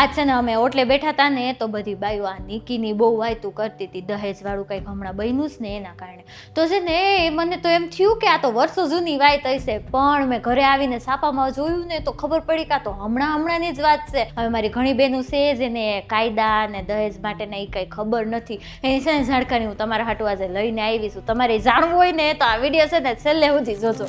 આજ છે ને અમે ઓટલે બેઠા હતા ને તો બધી બાઈઓ આ નિકીની બહુ વાયતું કરતી હતી, દહેજ વાળું કંઈક હમણાં બન્યું જ ને એના કારણે. તો છે ને મને તો એમ થયું કે આ તો વર્ષો જૂની વાત હશે, પણ મેં ઘરે આવીને છાપામાં જોયું ને તો ખબર પડી કે આ તો હમણાંની જ વાત છે. હવે મારી ઘણી બહેનો છે જેને કાયદા અને દહેજ માટેના એ કંઈ ખબર નથી, એની છે ને જાણકારી હું તમારા હાટુ આજે લઈને આવી છું. તમારે જાણવું હોય ને તો આ વિડીયો છે ને છેલ્લે સુધી જોજો.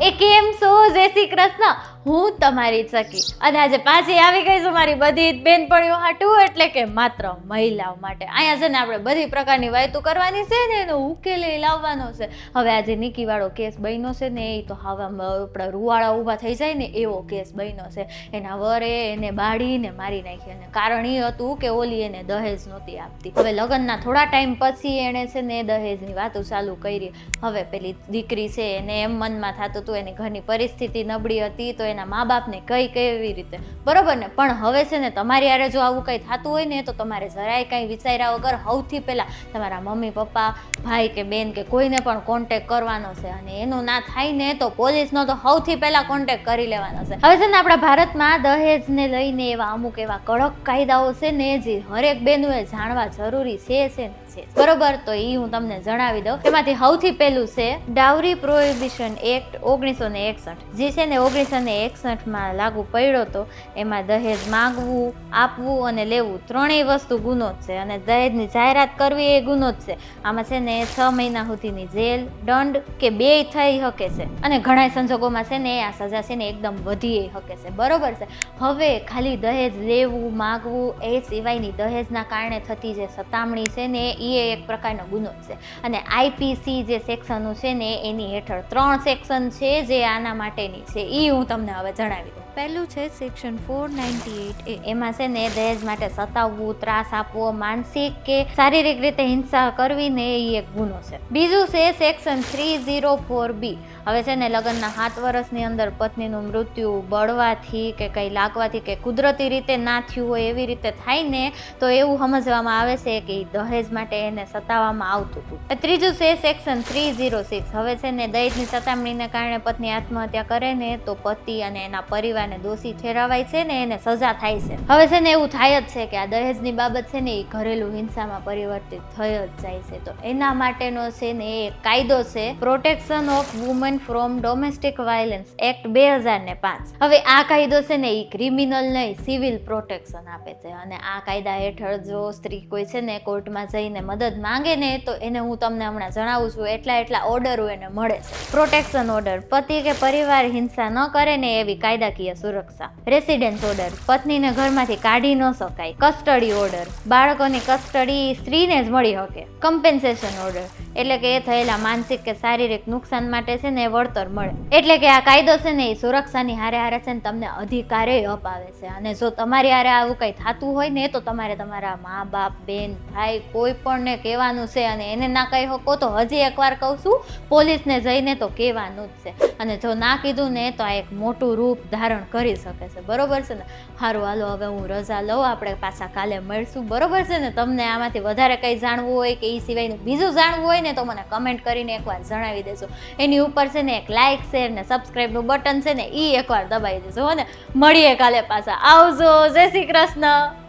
એ કેમ છો? જય શ્રી કૃષ્ણ. હું તમારી સખી અને આજે પાછી આવી ગઈ છું મારી બધી બેનપણીઓ હાટું, એટલે કે માત્ર મહિલાઓ માટે. અહીંયા છે ને આપણે બધી પ્રકારની વાતો કરવાની છે ને એનો ઉકેલ લાવવાનો છે. હવે આજે નિકી વાળો કેસ બન્યો છે ને એ તો હવે આપણા રૂવાળા ઊભા થઈ જાય ને એવો કેસ બન્યો છે. એના વરે એને બાળીને મારી નાખી અને કારણ એ હતું કે ઓલી એને દહેજ નહોતી આપતી. હવે લગ્નના થોડા ટાઈમ પછી એણે છે ને દહેજની વાતો ચાલુ કરી. હવે પેલી દીકરી છે એને એમ મનમાં થતું હતું એની ઘરની પરિસ્થિતિ નબળી હતી તો એના મા બાપને કઈ કેવી રીતે, બરોબર ને. પણ હવે છે ને તમારી યારે જો આવું કંઈ થતું હોય ને તો તમારે જરાય કંઈ વિચાર્યા વગર સૌથી પહેલાં તમારા મમ્મી પપ્પા, ભાઈ કે બેન કે કોઈને પણ કોન્ટેક્ટ કરવાનો છે. અને એનું ના થાય ને તો પોલીસનો તો સૌથી પહેલાં કોન્ટેક્ટ કરી લેવાનો છે. હવે છે ને આપણા ભારતમાં દહેજને લઈને એવા અમુક એવા કડક કાયદાઓ છે ને જે હરેક બહેનોએ જાણવા જરૂરી છે બરોબર. તો એ હું તમને જણાવી દઉં. એમાંથી સૌથી પહેલું છે ડાઉરી પ્રોહિબિશન એક્ટ 1961, જે છે ને 1961માં લાગુ પડ્યો હતો. એમાં દહેજ માંગવું, આપવું અને લેવું ત્રણેય વસ્તુ ગુનો જ છે અને દહેજની જાહેરાત કરવી એ ગુનો જ છે. આમાં છે ને 6 મહિના સુધીની જેલ, દંડ કે બેય થઈ શકે છે અને ઘણા સંજોગોમાં છે ને આ સજા છે ને એકદમ વધી શકે છે, બરોબર છે. હવે ખાલી દહેજ લેવું, માગવું એ સિવાયની દહેજના કારણે થતી જે સતામણી છે ને એ એક પ્રકારનો ગુનો છે. અને આઈપીસી જે સેક્શનો છે ને એની હેઠળ 3 સેક્શન છે જે આના માટેની છે. એ હું તમને હવે જણાવી દઉં. પહેલું છે સેક્શન 498A. એમાં છે ને દહેજ માટે સતાવવું, ત્રાસ આપવો, માનસિક કે શારીરિક રીતે હિંસા કરવી ને એ એક ગુનો છે. બીજું છે સેક્શન 304B. હવે છે ને લગ્નના 7 વર્ષની અંદર પત્નીનું મૃત્યુ બળવાથી કે કંઈ લાગવાથી કે કુદરતી રીતે ના થયું હોય એવી રીતે થાય ને તો એવું સમજવામાં આવે છે કે દહેજ માટે એને સતાવવામાં આવતું હતું. ત્રીજું છે સેક્શન 306. હવે છે ને દહેજની સતામણીને કારણે પત્ની આત્મહત્યા કરે ને તો પતિ અને એના પરિવારને દોષી ઠેરવાય છે ને એને સજા થાય છે. હવે છે ને એવું થાય જ છે કે આ દહેજની બાબત છે ને એ ઘરેલું હિંસામાં પરિવર્તિત થઈ જ જાય છે. તો એના માટેનો છે ને એ કાયદો છે protection of woman from domestic violence act 2005. હવે આ કાયદો છે ને એ ક્રિમિનલ નહીં સિવિલ પ્રોટેક્શન આપે છે. અને આ કાયદા હેઠળ જો સ્ત્રી કોઈ છે ને કોર્ટમાં જઈને મદદ માંગે ને તો એને હું તમને હમણાં જણાવું છું એટલા ઓર્ડરો એને મળે છે. પ્રોટેક્શન ઓર્ડર, પતિ કે પરિવાર હિંસા ન કરે ને એવી કાયદાકીય સુરક્ષા. રેસિડેન્સ ઓર્ડર, પત્નીને ઘરમાંથી કાઢી ન શકાય. કસ્ટડી ઓર્ડર, બાળકોની કસ્ટડી સ્ત્રીને જ મળી શકે. કમ્પેન્સેશન ઓર્ડર, એટલે કે એ થયેલા માનસિક કે શારીરિક નુકસાન માટે છે ને વળતર મળે. એટલે કે આ કાયદો છે ને એ સુરક્ષાની હારે છે ને તમને અધિકારે અપાવે છે. અને જો તમારી હારે આવું કંઈ થતું હોય ને તો તમારે તમારા મા બાપ, બેન, ભાઈ કોઈ પણને કહેવાનું છે. અને એને ના કહી શકો તો હજી એકવાર કહું છું, પોલીસને જઈને તો કહેવાનું જ છે. અને જો ના કીધું ને તો આ એક મોટું રૂપ ધારણ કરી શકે છે, બરોબર છે ને. સારું, હાલો હવે હું રજા લઉં, આપણે પાછા કાલે મળશું, બરોબર છે ને. તમને આમાંથી વધારે કંઈ જાણવું હોય કે એ સિવાયનું બીજું જાણવું હોય ને તો મને કમેન્ટ કરીને એકવાર જણાવી દેજો. એની ઉપર છે ને એક લાઇક, શેર ને સબસ્ક્રાઈબનું બટન છે ને એ એકવાર દબાવી દેજો હો ને. મળીએ કાલે પાછા. આવજો. જય શ્રી કૃષ્ણ.